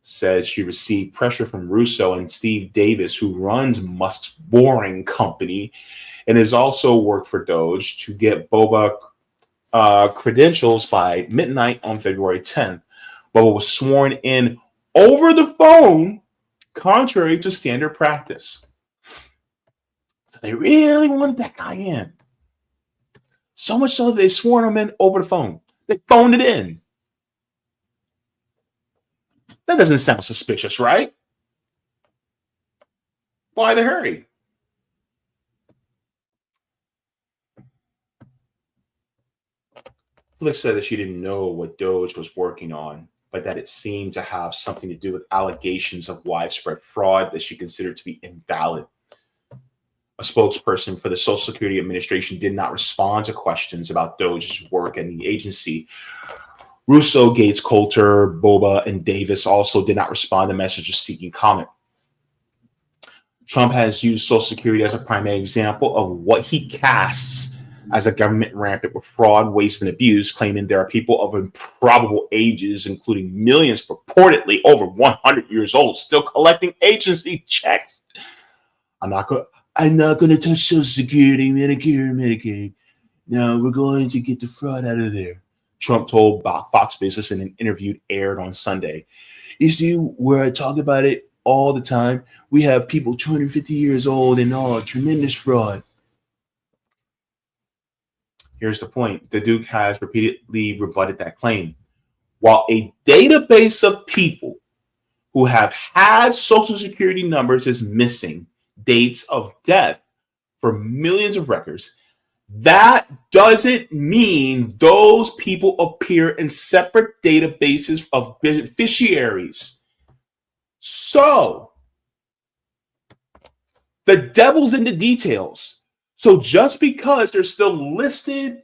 said she received pressure from Russo and Steve Davis, who runs Musk's Boring Company and has also worked for Doge, to get Boba credentials by midnight on February 10th. Boba was sworn in over the phone, contrary to standard practice. So they really wanted that guy in. So much so that they sworn him in over the phone. They phoned it in. That doesn't sound suspicious, right? Why the hurry? Flick said that she didn't know what Doge was working on, but that it seemed to have something to do with allegations of widespread fraud that she considered to be invalid. A spokesperson for the Social Security Administration did not respond to questions about Doge's work and the agency. Russo, Gates, Coulter, Boba, and Davis also did not respond to messages seeking comment. Trump has used Social Security as a primary example of what he casts as a government rampant with fraud, waste, and abuse, claiming there are people of improbable ages, including millions purportedly over 100 years old, still collecting agency checks. I'm not going to touch Social Security, Medicare, and Medicaid. No, we're going to get the fraud out of there, Trump told Fox Business in an interview aired on Sunday. You see, where I talk about it all the time, we have people 250 years old and all tremendous fraud. Here's the point. The Duke has repeatedly rebutted that claim. While a database of people who have had Social Security numbers is missing dates of death for millions of records, that doesn't mean those people appear in separate databases of beneficiaries. So, the devil's in the details. So just because they're still listed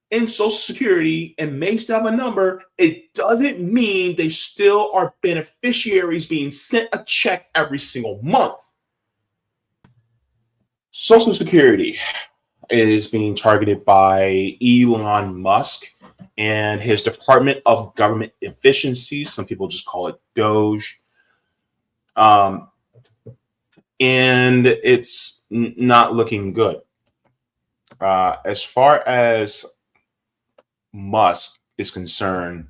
in Social Security and may still have a number, it doesn't mean they still are beneficiaries being sent a check every single month. Social Security is being targeted by Elon Musk and his Department of Government Efficiency. Some people just call it DOGE. And it's not looking good. As far as Musk is concerned,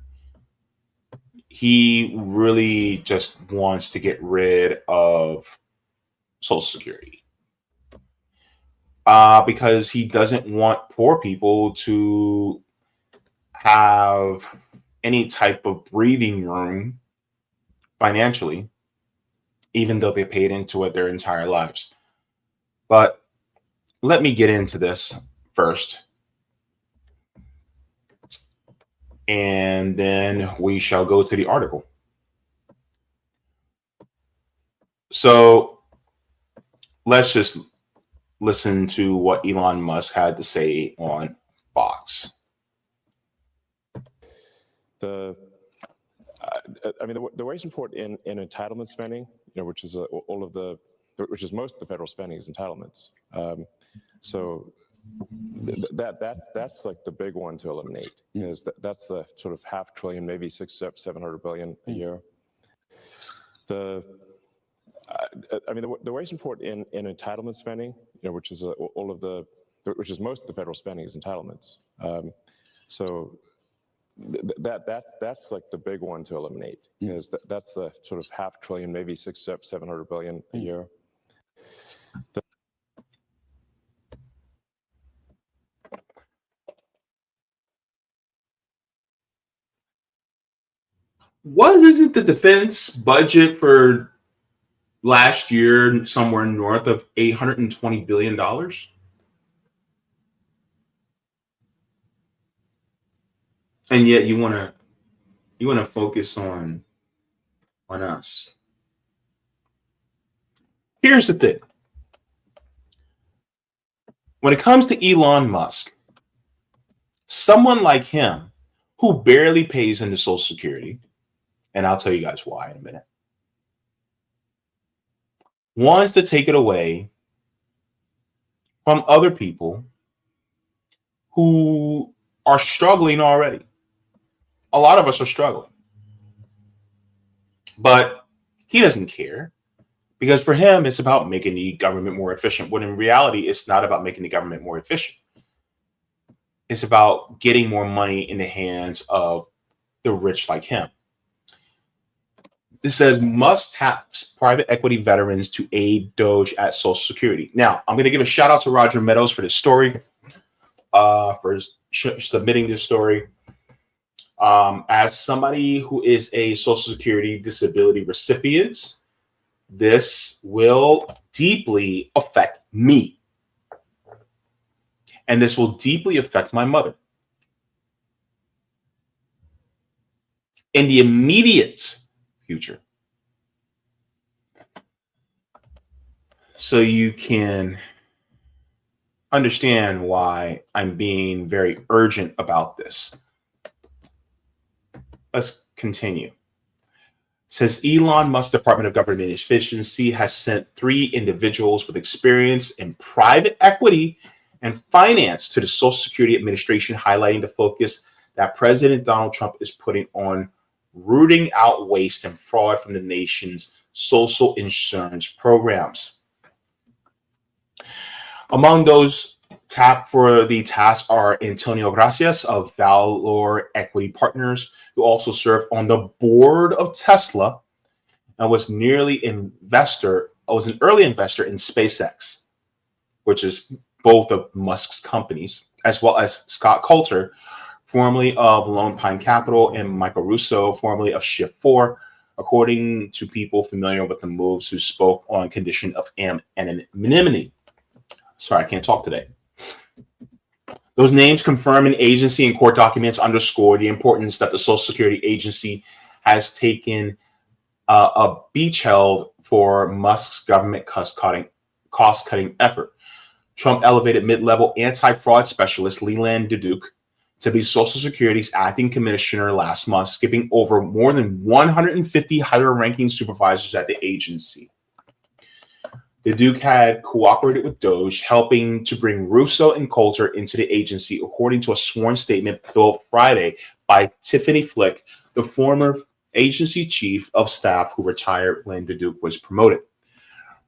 he really just wants to get rid of Social Security because he doesn't want poor people to have any type of breathing room financially, even though they paid into it their entire lives. But let me get into this first, and then we shall go to the article. So let's just listen to what Elon Musk had to say on Fox. The wage report in entitlement spending, which is which is most of the federal spending is entitlements. So that's like the big one to eliminate. Is that's the sort of $500 billion, maybe $600-700 billion a year. The wage report in entitlement spending, which is which is most of the federal spending is entitlements. So that's like the big one to eliminate. Is that's the sort of $500 billion, maybe $600-700 billion a year. Wasn't the defense budget for last year somewhere north of $820 billion? And yet you want to focus on us. Here's the thing. When it comes to Elon Musk, someone like him who barely pays into Social Security, and I'll tell you guys why in a minute, wants to take it away from other people who are struggling already. A lot of us are struggling. But he doesn't care because for him, it's about making the government more efficient. When in reality, it's not about making the government more efficient. It's about getting more money in the hands of the rich like him. This says Musk taps private equity veterans to aid DOGE at Social Security. Now, I'm going to give a shout out to Roger Meadows for this story, for submitting this story. As somebody who is a Social Security disability recipient, this will deeply affect me. And this will deeply affect my mother. In the immediate future. So you can understand why I'm being very urgent about this. Let's continue. Says Elon Musk Department of Government Efficiency has sent 3 individuals with experience in private equity and finance to the Social Security Administration, highlighting the focus that President Donald Trump is putting on rooting out waste and fraud from the nation's social insurance programs. Among those tapped for the task are Antonio Gracias of Valor Equity Partners, who also served on the board of Tesla and was an early investor in SpaceX, which is both of Musk's companies, as well as Scott Coulter, formerly of Lone Pine Capital, and Michael Russo, formerly of Shift4, according to people familiar with the moves who spoke on condition of anonymity. Sorry, I can't talk today. Those names confirmed in agency and court documents underscore the importance that the Social Security Agency has taken a beachhead for Musk's government cost-cutting effort. Trump elevated mid-level anti-fraud specialist Leland Duduque to be Social Security's acting commissioner last month, skipping over more than 150 higher-ranking supervisors at the agency. The Duke had cooperated with DOGE, helping to bring Russo and Coulter into the agency, according to a sworn statement filed Friday by Tiffany Flick, the former agency chief of staff who retired when the Duke was promoted.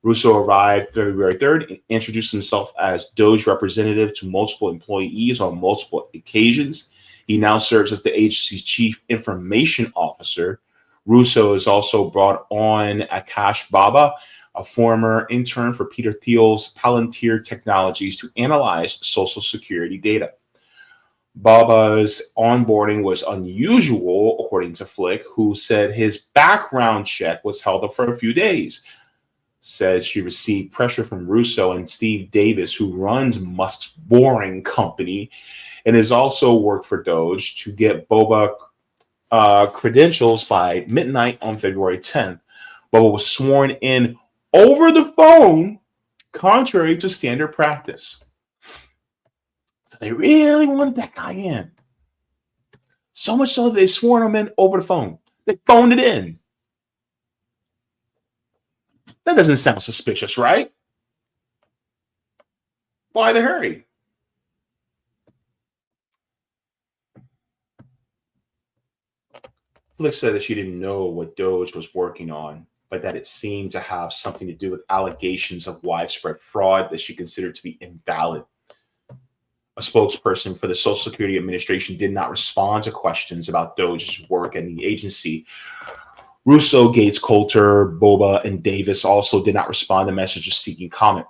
Russo arrived February 3rd and introduced himself as DOGE representative to multiple employees on multiple occasions. He now serves as the agency's chief information officer. Russo has also brought on Akash Baba, a former intern for Peter Thiel's Palantir Technologies, to analyze Social Security data. Baba's onboarding was unusual, according to Flick, who said his background check was held up for a few days. Said she received pressure from Russo and Steve Davis, who runs Musk's Boring Company and has also worked for DOGE, to get Boba credentials by midnight on February 10th. Boba was sworn in over the phone, contrary to standard practice. So they really wanted that guy in. So much so they swore him in over the phone. They phoned it in. That doesn't sound suspicious, right? Why the hurry? Flick said that she didn't know what DOGE was working on, but that it seemed to have something to do with allegations of widespread fraud that she considered to be invalid. A spokesperson for the Social Security Administration did not respond to questions about DOGE's work and the agency. Russo, Gates, Coulter, Boba, and Davis also did not respond to messages seeking comment.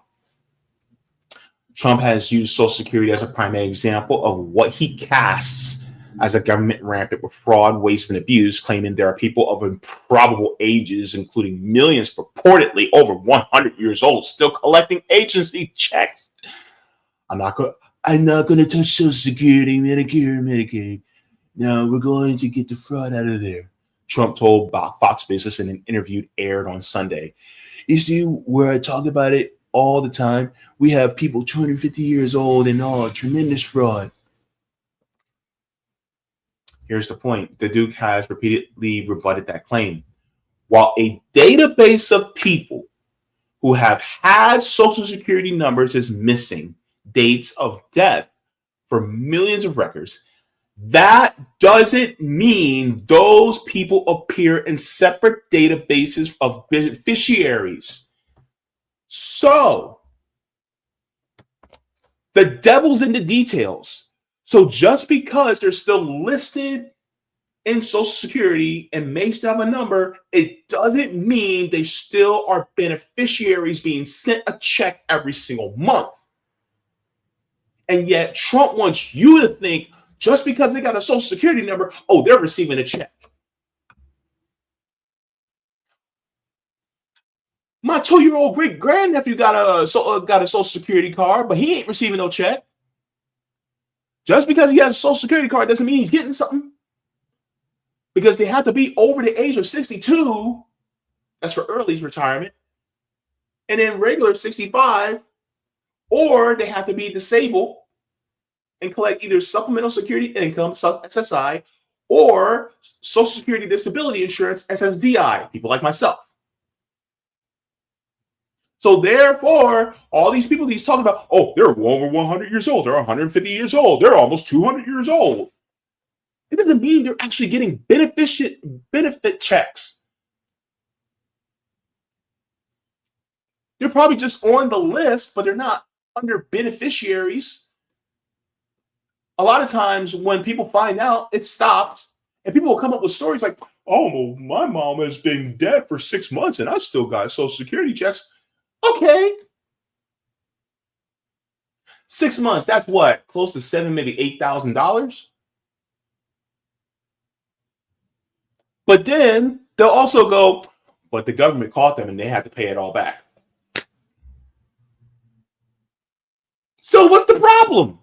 Trump has used Social Security as a primary example of what he casts as a government rampant with fraud, waste, and abuse, claiming there are people of improbable ages, including millions purportedly over 100 years old, still collecting agency checks. I'm not going to touch Social Security, Medicare, Medicaid. No, we're going to get the fraud out of there, Trump told Fox Business in an interview aired on Sunday. You see where I talk about it all the time? We have people 250 years old and all, tremendous fraud. Here's the point. The Duke has repeatedly rebutted that claim. While a database of people who have had Social Security numbers is missing dates of death for millions of records, That doesn't mean those people appear in separate databases of beneficiaries. So, the devil's in the details. So, just because they're still listed in Social Security and may still have a number, it doesn't mean they still are beneficiaries being sent a check every single month. And yet, Trump wants you to think just because they got a Social Security number, oh, they're receiving a check. My 2-year-old great grandnephew got a Social Security card, but he ain't receiving no check. Just because he has a Social Security card doesn't mean he's getting something. Because they have to be over the age of 62. That's for early retirement. And then regular 65. Or they have to be disabled and collect either supplemental security income, SSI, or Social Security Disability Insurance, SSDI, people like myself. So therefore, all these people he's talking about, oh, they're over 100 years old, they're 150 years old, they're almost 200 years old. It doesn't mean they're actually getting benefit checks. They're probably just on the list, but they're not under beneficiaries. A lot of times when people find out, it's stopped, and people will come up with stories like, oh, well, my mom has been dead for 6 months and I still got Social Security checks. Okay. 6 months, that's what? Close to $7,000, maybe $8,000. But then they'll also go, but the government caught them and they had to pay it all back. So what's the problem?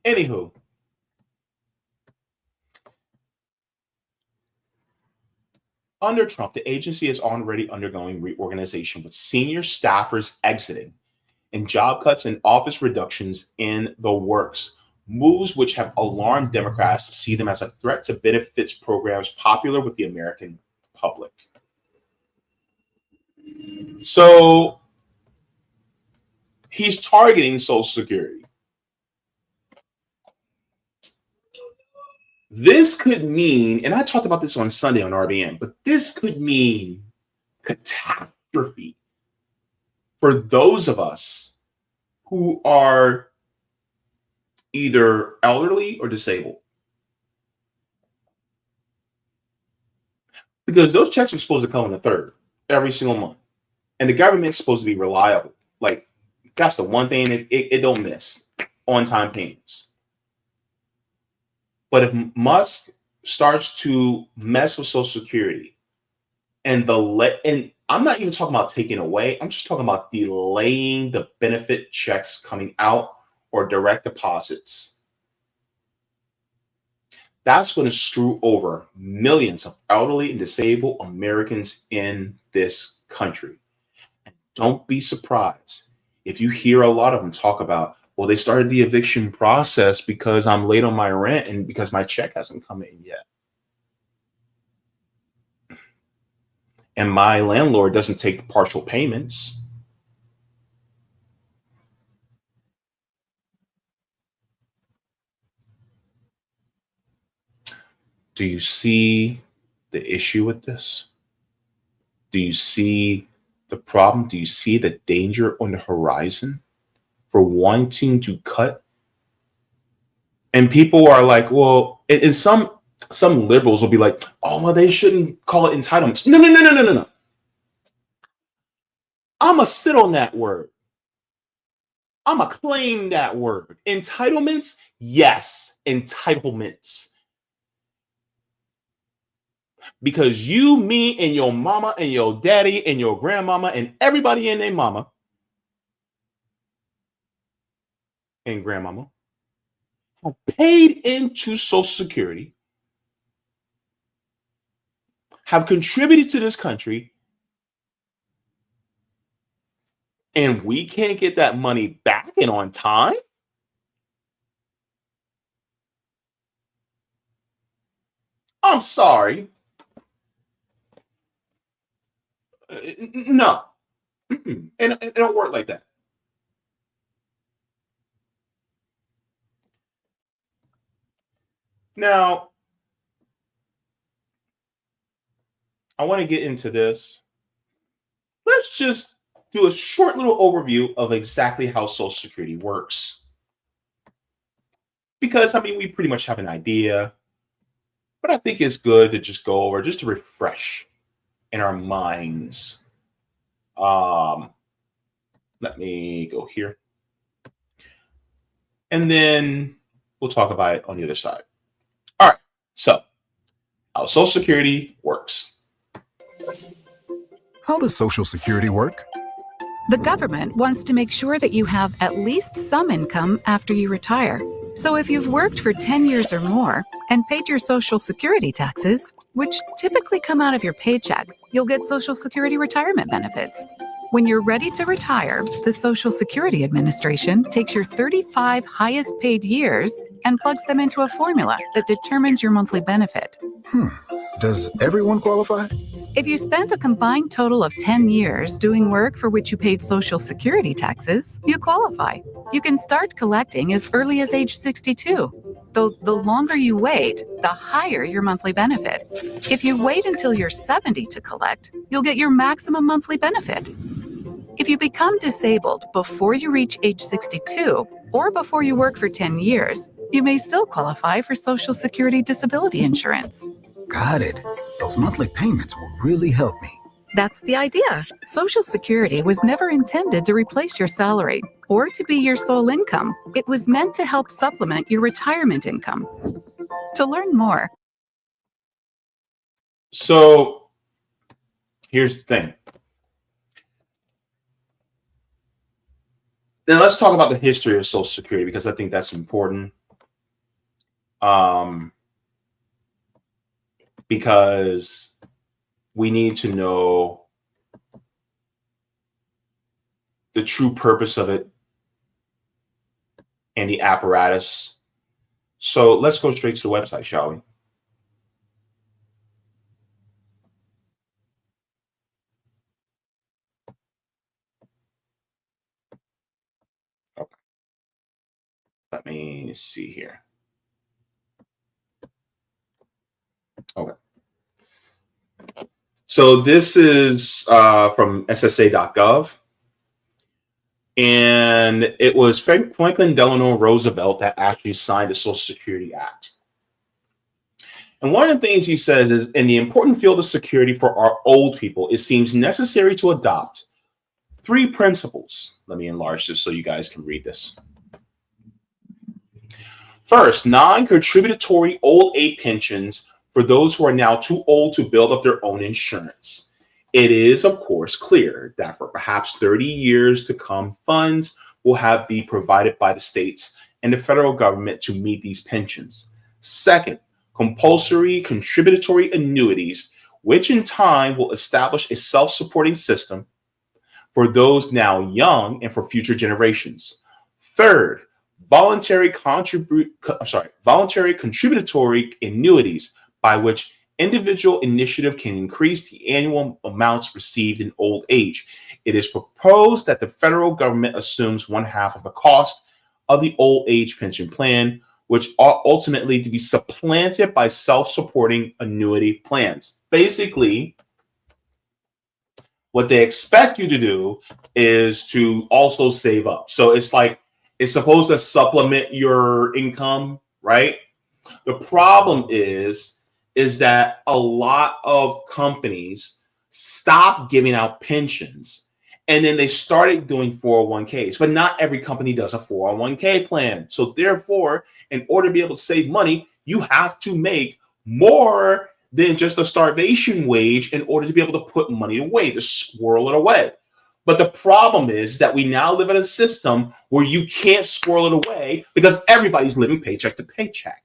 Anywho, under Trump, the agency is already undergoing reorganization with senior staffers exiting and job cuts and office reductions in the works. Moves which have alarmed Democrats to see them as a threat to benefits programs popular with the American public. So he's targeting Social Security. This could mean, and I talked about this on Sunday on RBN, but this could mean catastrophe for those of us who are either elderly or disabled. Because those checks are supposed to come on the 3rd every single month. And the government's supposed to be reliable. Like, that's the one thing it don't miss. On-time payments. But if Musk starts to mess with Social Security and I'm not even talking about taking away, I'm just talking about delaying the benefit checks coming out or direct deposits. That's going to screw over millions of elderly and disabled Americans in this country. And don't be surprised if you hear a lot of them talk about, well, they started the eviction process because I'm late on my rent and because my check hasn't come in yet. And my landlord doesn't take partial payments. Do you see the issue with this? Do you see the problem? Do you see the danger on the horizon for wanting to cut? And people are like, well, and some liberals will be like, oh, well, they shouldn't call it entitlements. No. I'm going to sit on that word. I'm going to claim that word. Entitlements? Yes, entitlements. Because you, me, and your mama, and your daddy, and your grandmama, and everybody and their mama and grandmama have paid into Social Security, have contributed to this country, and we can't get that money back and on time? I'm sorry. No. And it don't work like that. Now, I want to get into this. Let's just do a short little overview of exactly how Social Security works. Because, I mean, we pretty much have an idea, but I think it's good to just go over, just to refresh in our minds. Let me go here. And then we'll talk about it on the other side. All right, so how Social Security works. How does Social Security work? The government wants to make sure that you have at least some income after you retire. So if you've worked for 10 years or more and paid your Social Security taxes, which typically come out of your paycheck, you'll get Social Security retirement benefits. When you're ready to retire, the Social Security Administration takes your 35 highest paid years and plugs them into a formula that determines your monthly benefit. Does everyone qualify? If you spent a combined total of 10 years doing work for which you paid Social Security taxes, you qualify. You can start collecting as early as age 62. Though the longer you wait, the higher your monthly benefit. If you wait until you're 70 to collect, you'll get your maximum monthly benefit. If you become disabled before you reach age 62 or before you work for 10 years, you may still qualify for Social Security disability insurance. Got it. Those monthly payments will really help me. That's the idea. Social Security was never intended to replace your salary or to be your sole income. It was meant to help supplement your retirement income. To learn more. So here's the thing. Now let's talk about the history of Social Security, because I think that's important. Because we need to know the true purpose of it and the apparatus. So let's go straight to the website, shall we? Okay. Let me see here. Okay. So this is from SSA.gov. And it was Franklin Delano Roosevelt that actually signed the Social Security Act. And one of the things he says is, in the important field of security for our old people, it seems necessary to adopt 3 principles. Let me enlarge this so you guys can read this. First, non-contributory old age pensions for those who are now too old to build up their own insurance. It is, of course, clear that for perhaps 30 years to come, funds will be provided by the states and the federal government to meet these pensions. Second, compulsory contributory annuities, which in time will establish a self-supporting system for those now young and for future generations. Third, voluntary contributory annuities, by which individual initiative can increase the annual amounts received in old age. It is proposed that the federal government assumes 1/2 of the cost of the old age pension plan, which are ultimately to be supplanted by self-supporting annuity plans. Basically, what they expect you to do is to also save up. So it's like, it's supposed to supplement your income, right? The problem is that a lot of companies stopped giving out pensions, and then they started doing 401ks, but not every company does a 401k plan. So therefore, in order to be able to save money, you have to make more than just a starvation wage in order to be able to put money away, to squirrel it away. But the problem is that we now live in a system where you can't squirrel it away because everybody's living paycheck to paycheck.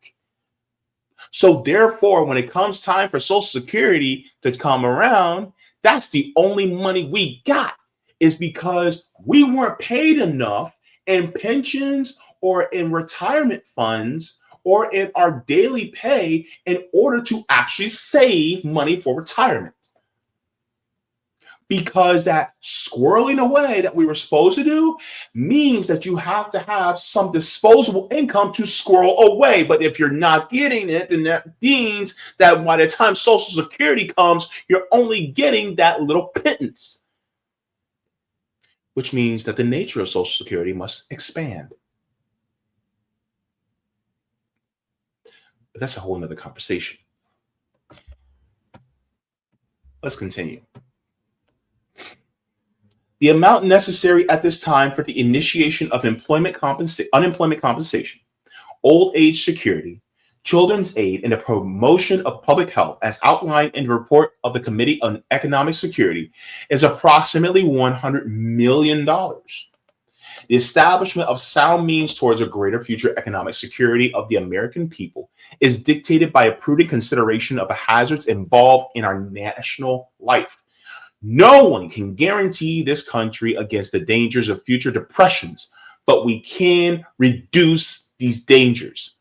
So therefore, when it comes time for Social Security to come around, that's the only money we got, is because we weren't paid enough in pensions or in retirement funds or in our daily pay in order to actually save money for retirement. because that squirreling away that we were supposed to do means that you have to have some disposable income to squirrel away. But if you're not getting it, then that means that by the time Social Security comes, you're only getting that little pittance, which means that the nature of Social Security must expand. But that's a whole nother conversation. Let's continue. The amount necessary at this time for the initiation of unemployment compensation, old age security, children's aid, and the promotion of public health, as outlined in the report of the Committee on Economic Security, is approximately $100 million. The establishment of sound means towards a greater future economic security of the American people is dictated by a prudent consideration of the hazards involved in our national life. No one can guarantee this country against the dangers of future depressions, but we can reduce these dangers.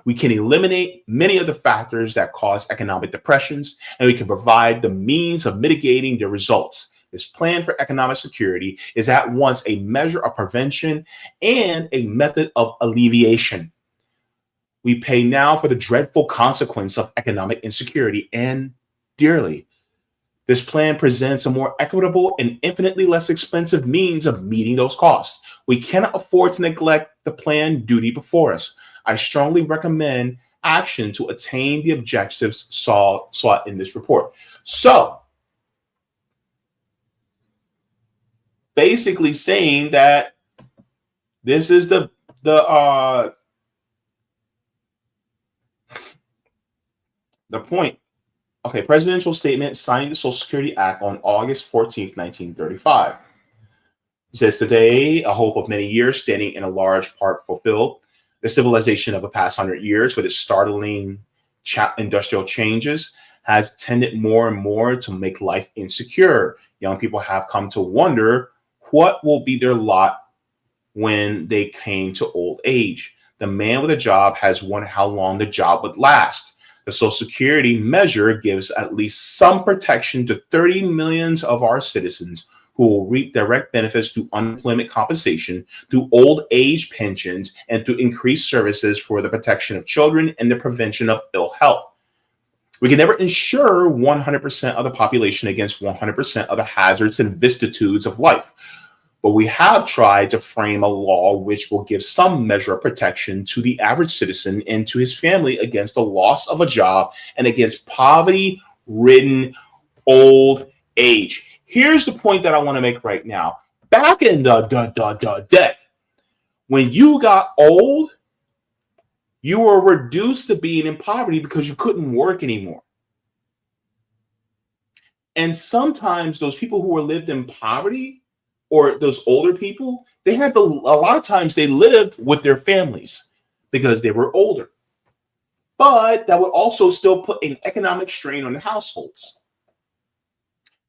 We can eliminate many of the factors that cause economic depressions, and we can provide the means of mitigating their results. This plan for economic security is at once a measure of prevention and a method of alleviation. We pay now for the dreadful consequence of economic insecurity, and dearly. This plan presents a more equitable and infinitely less expensive means of meeting those costs. We cannot afford to neglect the planned duty before us. I strongly recommend action to attain the objectives sought in this report. So, basically saying that this is the point. Okay, presidential statement signing the Social Security Act on August 14th, 1935. It says, today, a hope of many years standing in a large part fulfilled. The civilization of the past 100 years, with its startling industrial changes, has tended more and more to make life insecure. Young people have come to wonder what will be their lot when they came to old age. The man with a job has wondered how long the job would last. The Social Security measure gives at least some protection to 30 million of our citizens who will reap direct benefits through unemployment compensation, through old age pensions, and through increased services for the protection of children and the prevention of ill health. We can never insure 100% of the population against 100% of the hazards and vicissitudes of life. But we have tried to frame a law which will give some measure of protection to the average citizen and to his family against the loss of a job and against poverty-ridden old age. Here's the point that I want to make right now. Back in the day, when you got old, you were reduced to being in poverty because you couldn't work anymore. And sometimes those people who lived in poverty, or those older people, they had a lot of times they lived with their families because they were older. But that would also still put an economic strain on the households.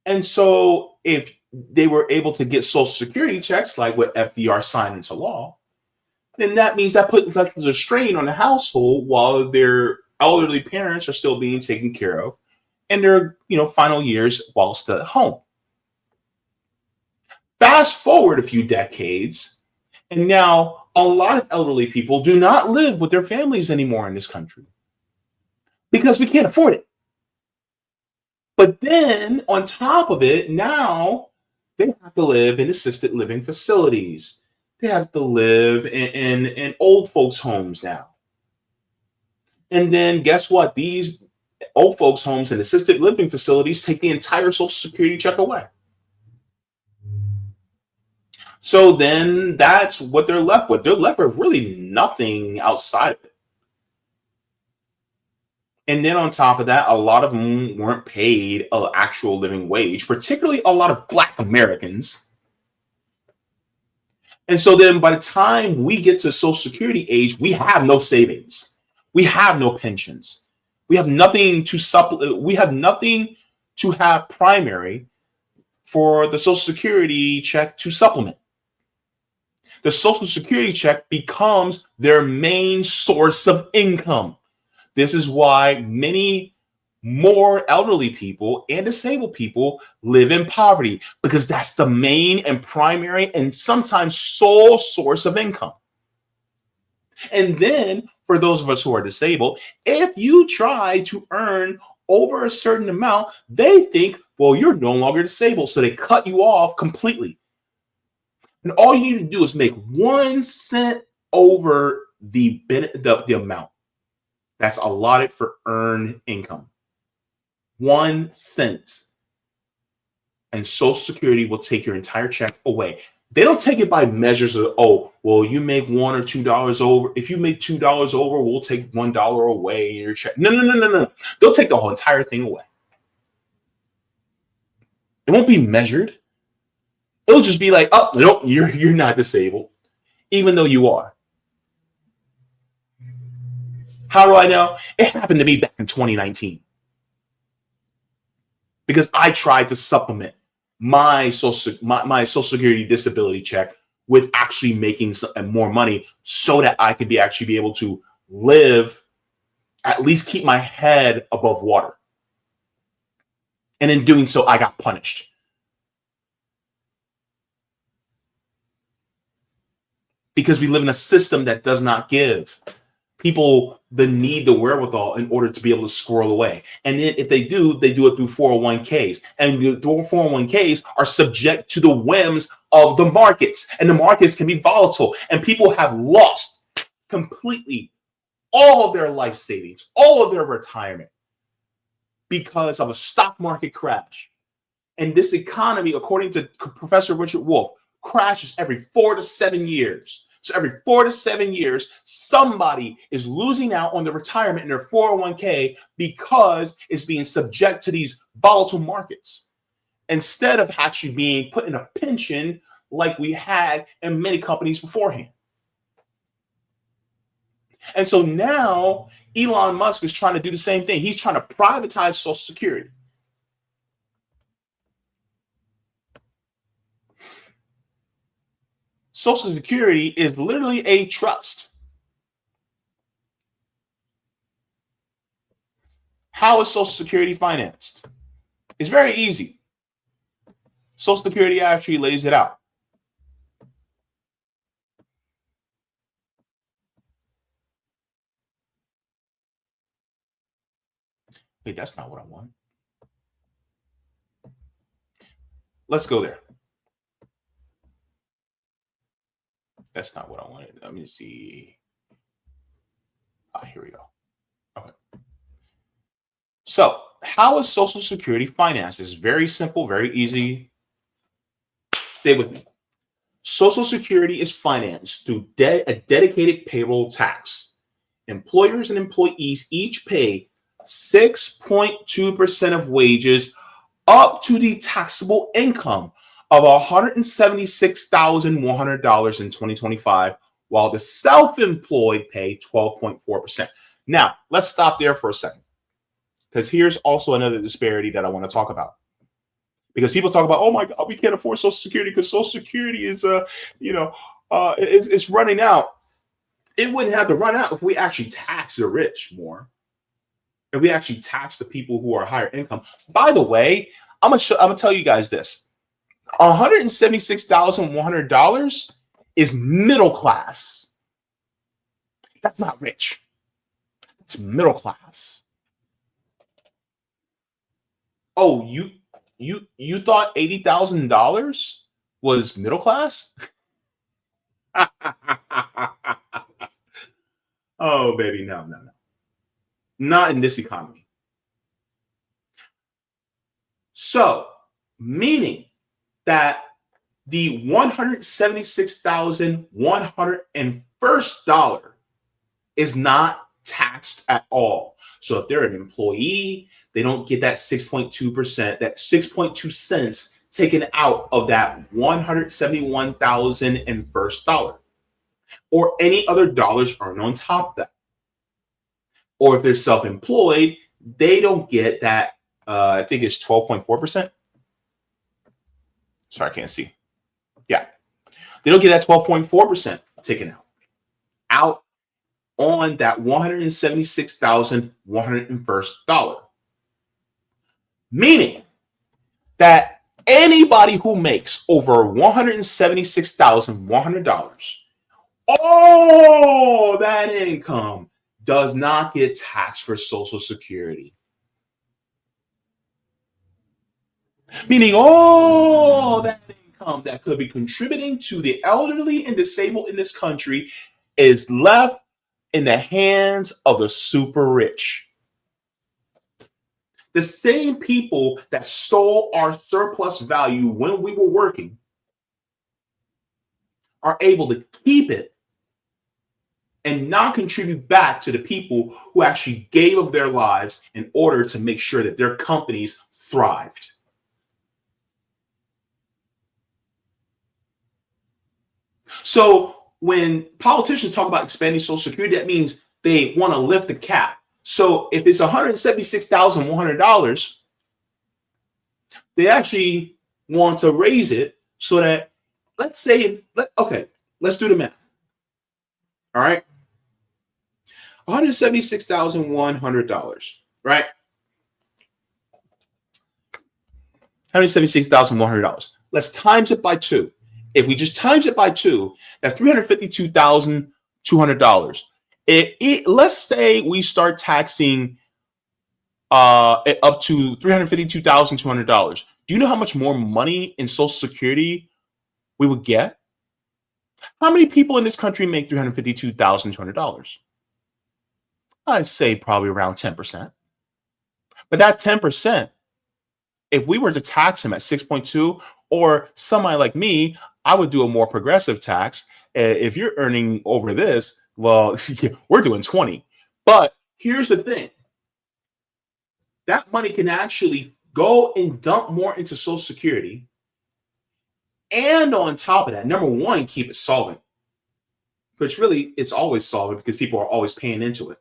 And so if they were able to get Social Security checks, like what FDR signed into law, then that means that puts a strain on the household while their elderly parents are still being taken care of in their final years whilst at home. Fast forward a few decades, and now a lot of elderly people do not live with their families anymore in this country because we can't afford it. But then on top of it, now they have to live in assisted living facilities. They have to live in old folks' homes now. And then guess what? These old folks' homes and assisted living facilities take the entire Social Security check away. So then that's what they're left with. They're left with really nothing outside of it. And then on top of that, a lot of them weren't paid an actual living wage, particularly a lot of Black Americans. And so then by the time we get to Social Security age, we have no savings. We have no pensions. We have nothing to supplement. We have nothing to have primary for the Social Security check to supplement. The Social Security check becomes their main source of income. This is why many more elderly people and disabled people live in poverty because that's the main and primary and sometimes sole source of income. And then for those of us who are disabled, if you try to earn over a certain amount, they think, well, you're no longer disabled. So they cut you off completely. And all you need to do is make 1 cent over the amount that's allotted for earned income. 1 cent. And Social Security will take your entire check away. They don't take it by measures of, oh, well, you make $1 or $2 over. If you make $2 over, we'll take $1 away in your check. No. They'll take the whole entire thing away. It won't be measured. It'll just be like, oh, nope, you're not disabled, even though you are. How do I know? It happened to me back in 2019. Because I tried to supplement my Social Security disability check with actually making more money so that I could actually be able to live, at least keep my head above water. And in doing so, I got punished. Because we live in a system that does not give people the wherewithal in order to be able to squirrel away. And then if they do it through 401ks. And the 401ks are subject to the whims of the markets. And the markets can be volatile. And people have lost completely all of their life savings, all of their retirement because of a stock market crash. And this economy, according to Professor Richard Wolff, crashes every 4 to 7 years. So every 4 to 7 years, somebody is losing out on the retirement in their 401k because it's being subject to these volatile markets instead of actually being put in a pension like we had in many companies beforehand. And so now Elon Musk is trying to do the same thing. He's trying to privatize Social Security. Social Security is literally a trust. How is Social Security financed? It's very easy. Social Security actually lays it out. Wait, that's not what I want. Let's go there. That's not what I wanted. Let me see. Here we go. Okay. So, how is Social Security financed? It's very simple, very easy. Stay with me. Social Security is financed through a dedicated payroll tax. Employers and employees each pay 6.2% of wages up to the taxable income of $176,100 in 2025, while the self-employed pay 12.4%. Now, let's stop there for a second, because here's also another disparity that I want to talk about. Because people talk about, oh my God, we can't afford Social Security because Social Security is, it's running out. It wouldn't have to run out if we actually tax the rich more. If we actually tax the people who are higher income. By the way, I'm gonna tell you guys this. $176,100 is middle class. That's not rich. It's middle class. Oh, you thought $80,000 was middle class? Oh, baby, no. Not in this economy. So, meaning that the $176,101 is not taxed at all. So if they're an employee, they don't get that 6.2%, that 6.2 cents taken out of that $171,001 or any other dollars earned on top of that. Or if they're self-employed, they don't get that, I think it's 12.4%. Sorry, I can't see. Yeah. They don't get that 12.4% taken out on that $176,101. Meaning that anybody who makes over $176,100, all that income does not get taxed for Social Security. Meaning all that income that could be contributing to the elderly and disabled in this country is left in the hands of the super rich. The same people that stole our surplus value when we were working are able to keep it and not contribute back to the people who actually gave of their lives in order to make sure that their companies thrived. So when politicians talk about expanding Social Security, that means they want to lift the cap. So if it's $176,100, they actually want to raise it so that, let's say, okay, let's do the math. All right. $176,100, right? $176,100. Let's times it by 2. If we just times it by 2, that's $352,200. Let's say we start taxing it up to $352,200. Do you know how much more money in Social Security we would get? How many people in this country make $352,200? I'd say probably around 10%. But that 10%, if we were to tax them at 6.2, or somebody like me, I would do a more progressive tax. If you're earning over this, well, we're doing 20. But here's the thing. That money can actually go and dump more into Social Security. And on top of that, number one, keep it solvent. Which really, it's always solvent because people are always paying into it.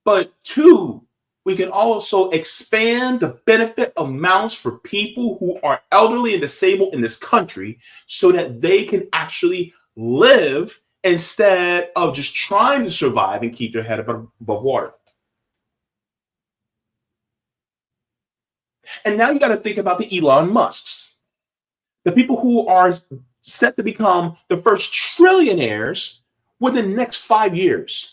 But 2, we can also expand the benefit amounts for people who are elderly and disabled in this country so that they can actually live instead of just trying to survive and keep their head above water. And now you got to think about the Elon Musks, the people who are set to become the first trillionaires within the next 5 years.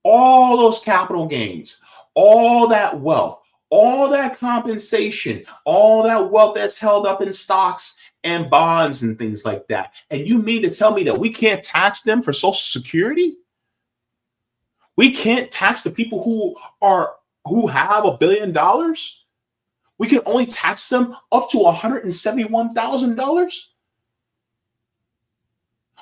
All those capital gains, all that wealth, all that compensation, all that wealth that's held up in stocks and bonds and things like that. And you mean to tell me that we can't tax them for Social Security? We can't tax the people who have $1 billion? We can only tax them up to $171,000?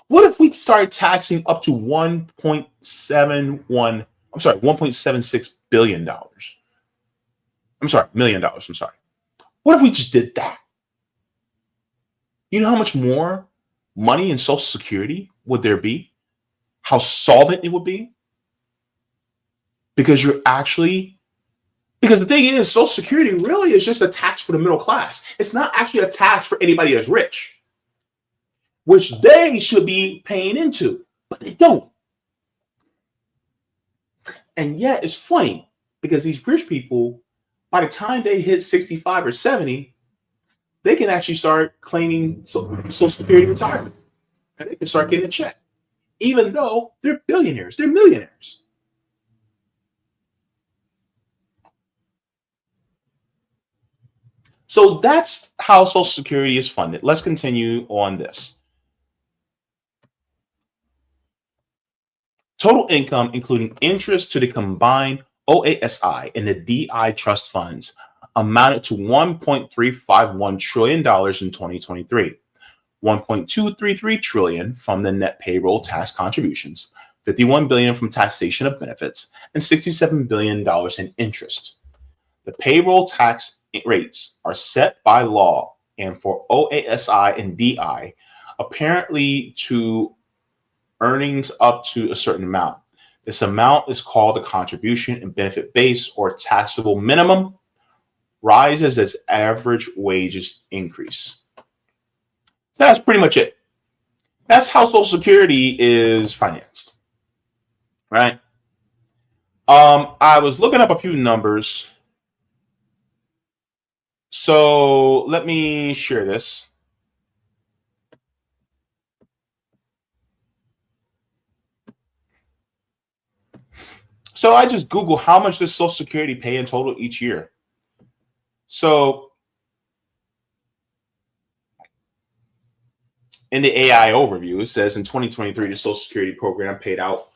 What if we started taxing up to $1.76 billion? $1 million. What if we just did that? You know how much more money in Social Security would there be? How solvent it would be? Because the thing is, Social Security really is just a tax for the middle class. It's not actually a tax for anybody that's rich, which they should be paying into, but they don't. And yet it's funny because these rich people, by the time they hit 65 or 70, they can actually start claiming Social Security retirement. And they can start getting a check, even though they're billionaires, they're millionaires. So that's how Social Security is funded. Let's continue on this. Total income, including interest to the combined OASI and the DI trust funds, amounted to $1.351 trillion in 2023, $1.233 trillion from the net payroll tax contributions, $51 billion from taxation of benefits, and $67 billion in interest. The payroll tax rates are set by law, and for OASI and DI, apparently to earnings up to a certain amount. This amount is called the contribution and benefit base or taxable minimum, rises as average wages increase. So that's pretty much it. That's how Social Security is financed, right? I was looking up a few numbers So let me share this. So I just Google how much does Social Security pay in total each year. So in the AI overview, it says in 2023, the Social Security program paid out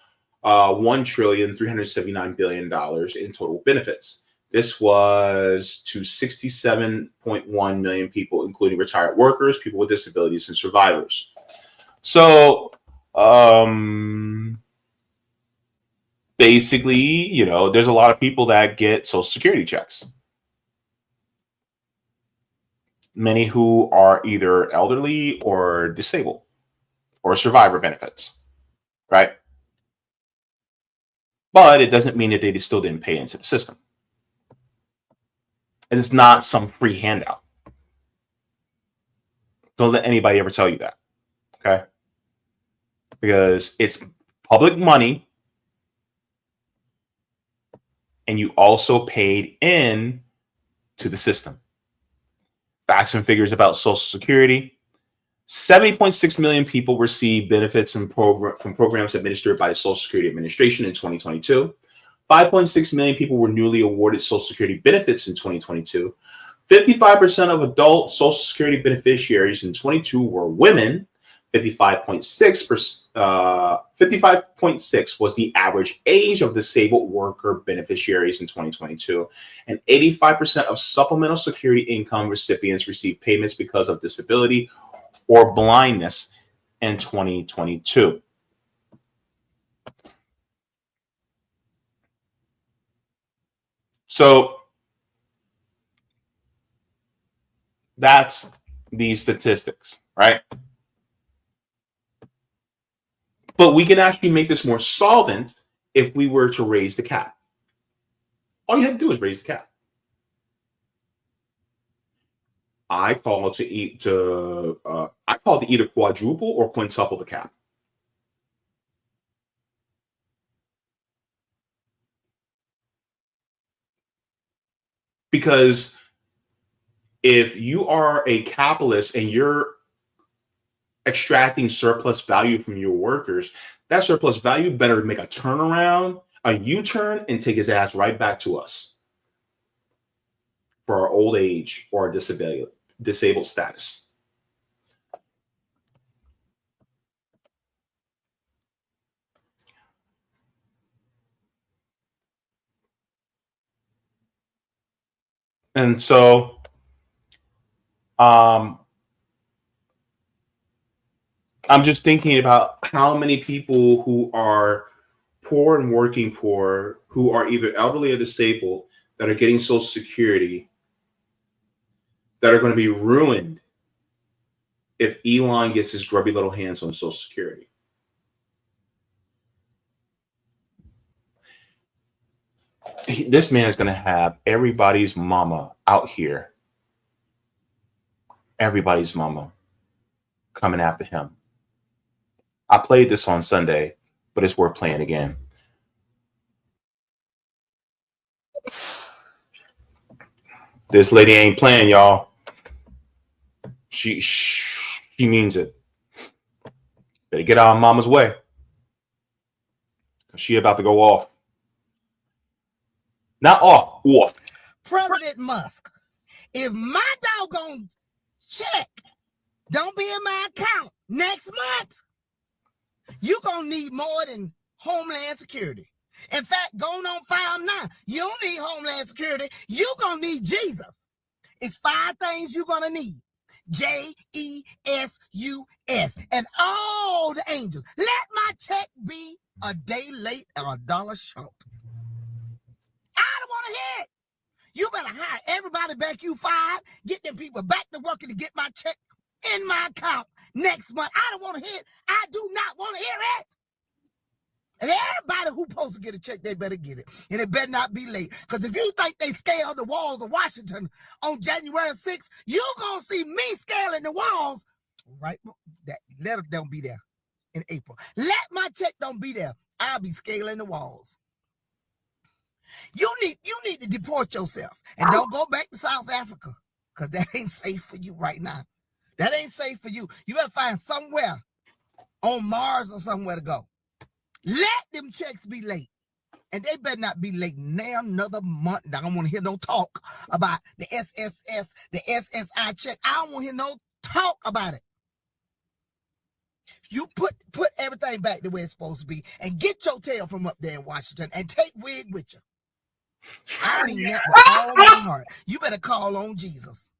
$1,379 billion in total benefits. This was to 67.1 million people, including retired workers, people with disabilities, and survivors. So basically, you know, there's a lot of people that get Social Security checks. Many who are either elderly or disabled or survivor benefits, right? But it doesn't mean that they still didn't pay into the system. And it's not some free handout. Don't let anybody ever tell you that, okay? Because it's public money, and you also paid in to the system. Facts and figures about Social Security. 70.6 million people received benefits from programs administered by the Social Security Administration in 2022. 5.6 million people were newly awarded Social Security benefits in 2022. 55% of adult Social Security beneficiaries in 22 were women. 55.6 was the average age of disabled worker beneficiaries in 2022. And 85% of supplemental security income recipients received payments because of disability or blindness in 2022. So that's the statistics, right? But we can actually make this more solvent if we were to raise the cap. All you have to do is raise the cap. I call to either quadruple or quintuple the cap. Because if you are a capitalist and you're extracting surplus value from your workers, that surplus value better make a turnaround, a U-turn, and take his ass right back to us for our old age or our disabled status. And so I'm just thinking about how many people who are poor and working poor, who are either elderly or disabled, that are getting Social Security, that are going to be ruined if Elon gets his grubby little hands on Social Security. This man is going to have everybody's mama out here, everybody's mama coming after him. I played this on Sunday, but it's worth playing again. This lady ain't playing, y'all. She means it. Better get out of mama's way. She about to go off. Not off. President Musk, if my doggone check don't be in my account next month, you gonna need more than Homeland Security. In fact, going on 5 now, you don't need Homeland Security. You gonna need Jesus. It's 5 things you're gonna need. JESUS and all the angels. Let my check be a day late or $1 short. I don't want to hear it. You better hire everybody back you fired, get them people back to working to get my check in my account next month. I don't want to hear it. I do not want to hear it. And everybody who's supposed to get a check, they better get it. And it better not be late. Because if you think they scaled the walls of Washington on January 6th, you're going to see me scaling the walls. Right? That letter don't be there in April. Let my check don't be there. I'll be scaling the walls. You need to deport yourself. And don't go back to South Africa. because that ain't safe for you right now. That ain't safe for you. You better find somewhere on Mars or somewhere to go. Let them checks be late. And they better not be late now another month. I don't want to hear no talk about the SSS, the SSI check. I don't want to hear no talk about it. You put everything back the way it's supposed to be and get your tail from up there in Washington and take wig with you. I mean that with all my heart. You better call on Jesus.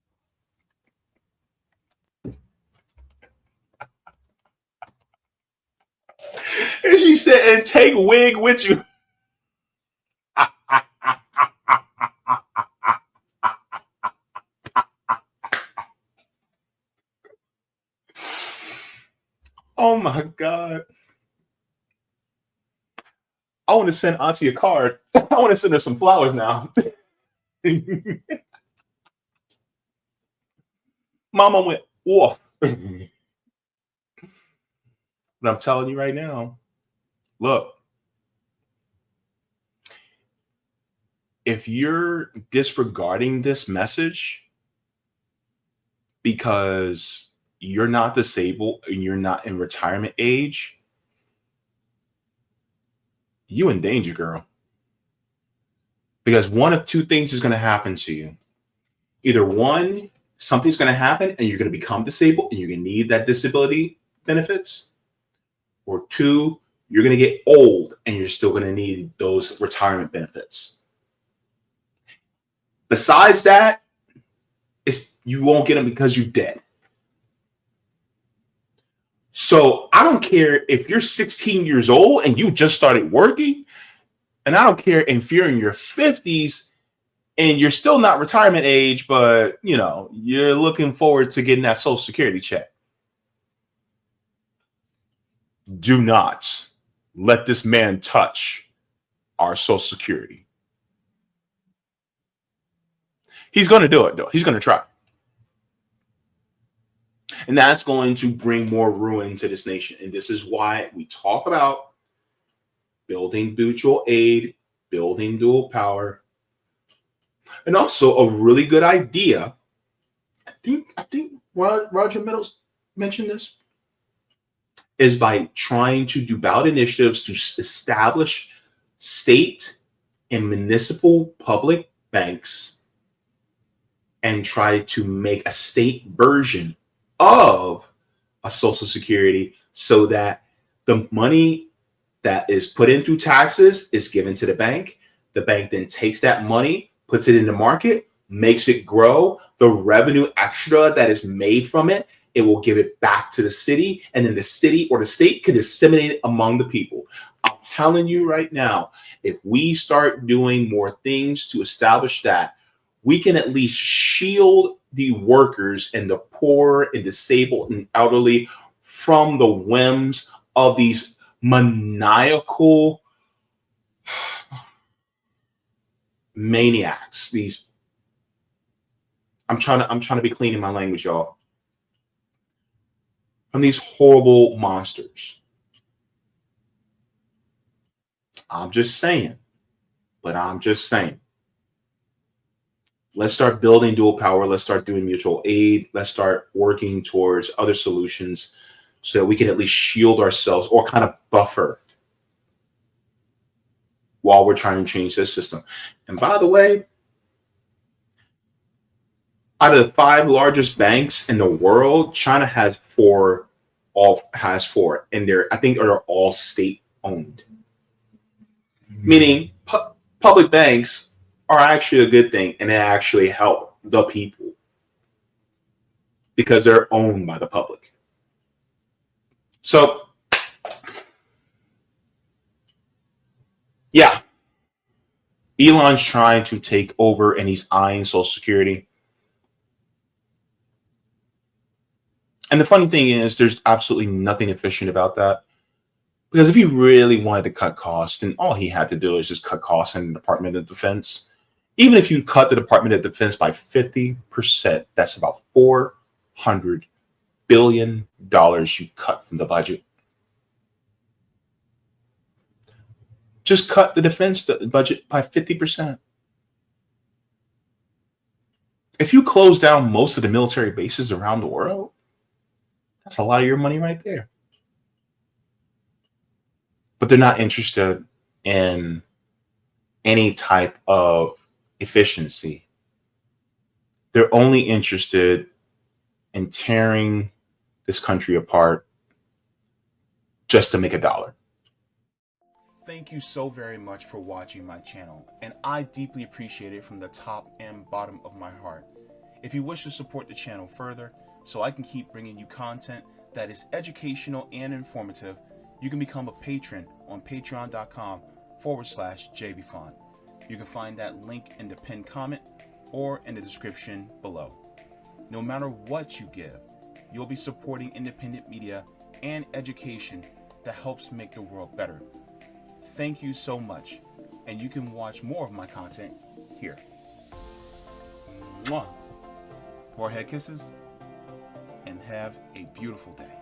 And she said, and take wig with you. Oh my God. I want to send Auntie a card. I want to send her some flowers now. Mama went, woof. But I'm telling you right now, look, if you're disregarding this message because you're not disabled and you're not in retirement age, you in danger, girl. Because one of two things is going to happen to you. Either one, something's going to happen and you're going to become disabled and you're going to need that disability benefits. Or two, you're going to get old and you're still going to need those retirement benefits. Besides that, you won't get them because you're dead. So I don't care if you're 16 years old and you just started working, and I don't care if you're in your 50s and you're still not retirement age, but you're looking forward to getting that Social Security check. Do not let this man touch our Social Security. He's going to do it, though. He's going to try. And that's going to bring more ruin to this nation. And this is why we talk about building mutual aid, building dual power. And also a really good idea. I think Roger Meadows mentioned this, is by trying to do ballot initiatives to establish state and municipal public banks and try to make a state version of a Social Security so that the money that is put in through taxes is given to the bank. The bank then takes that money, puts it in the market, makes it grow. The revenue extra that is made from it, it will give it back to the city, and then the city or the state can disseminate it among the people. I'm telling you right now, if we start doing more things to establish that, we can at least shield the workers and the poor and disabled and elderly from the whims of these maniacal maniacs. I'm trying to be clean in my language, y'all. From these horrible monsters. I'm just saying. Let's start building dual power. Let's start doing mutual aid. Let's start working towards other solutions so that we can at least shield ourselves or kind of buffer while we're trying to change this system. And by the way, out of the 5 largest banks in the world, China has four, and I think they're all state owned. Meaning public banks are actually a good thing, and they actually help the people because they're owned by the public. So, yeah, Elon's trying to take over and he's eyeing Social Security. And the funny thing is, there's absolutely nothing efficient about that. Because if he really wanted to cut costs, then all he had to do is just cut costs in the Department of Defense. Even if you cut the Department of Defense by 50%, that's about $400 billion you cut from the budget. Just cut the defense budget by 50%. If you close down most of the military bases around the world, that's a lot of your money right there. But they're not interested in any type of efficiency. They're only interested in tearing this country apart just to make a dollar. Thank you so very much for watching my channel, and I deeply appreciate it from the top and bottom of my heart. If you wish to support the channel further, so I can keep bringing you content that is educational and informative, you can become a patron on patreon.com/Jaybefaunt. You can find that link in the pinned comment or in the description below. No matter what you give, you'll be supporting independent media and education that helps make the world better. Thank you so much, and you can watch more of my content here. Mwah. Forehead kisses, and have a beautiful day.